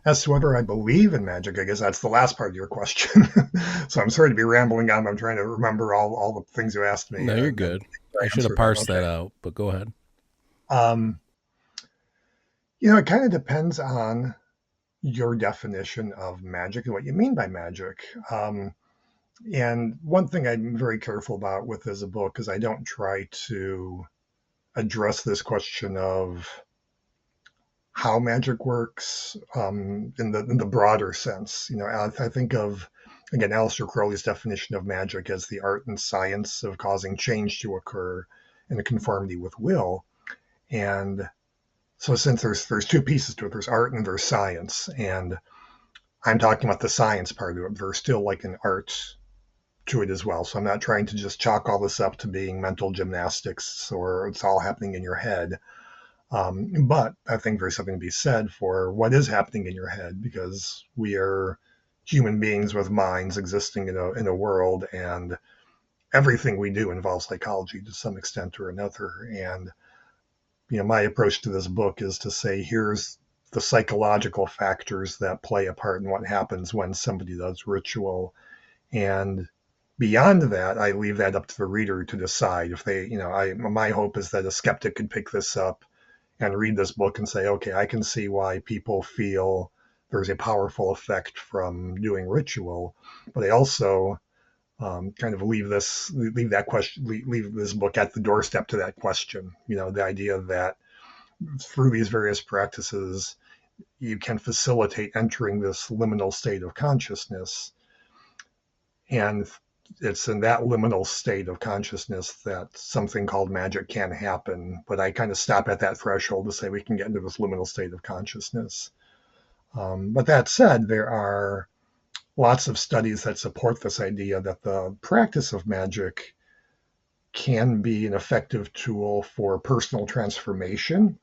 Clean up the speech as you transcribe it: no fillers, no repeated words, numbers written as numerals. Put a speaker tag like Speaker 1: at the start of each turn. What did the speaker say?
Speaker 1: As to whether I believe in magic, I guess that's the last part of your question. So I'm sorry to be rambling on. But I'm trying to remember all the things you asked me
Speaker 2: No, you're
Speaker 1: and
Speaker 2: good. I should have
Speaker 1: answer them.
Speaker 2: parsed that
Speaker 1: Okay.
Speaker 2: out, but go ahead.
Speaker 1: Um, it kind of depends on your definition of magic and what you mean by magic. And one thing I'm very careful about with this book is I don't try to address this question of how magic works in the broader sense. I think of again Aleister Crowley's definition of magic as the art and science of causing change to occur in a conformity with will. And so since there's two pieces to it, there's art and there's science, and I'm talking about the science part of it. There's still like an art to it as well. So I'm not trying to just chalk all this up to being mental gymnastics or it's all happening in your head. But I think there's something to be said for what is happening in your head because we are human beings with minds existing in a world, and everything we do involves psychology to some extent or another. And my approach to this book is to say, here's the psychological factors that play a part in what happens when somebody does ritual, and beyond that, I leave that up to the reader to decide if they, my hope is that a skeptic could pick this up and read this book and say, okay, I can see why people feel there's a powerful effect from doing ritual, but I also kind of leave that question, leave this book at the doorstep to that question. The idea that through these various practices, you can facilitate entering this liminal state of consciousness, and it's in that liminal state of consciousness that something called magic can happen. But I kind of stop at that threshold to say we can get into this liminal state of consciousness. But that said, there are lots of studies that support this idea that the practice of magic can be an effective tool for personal transformation.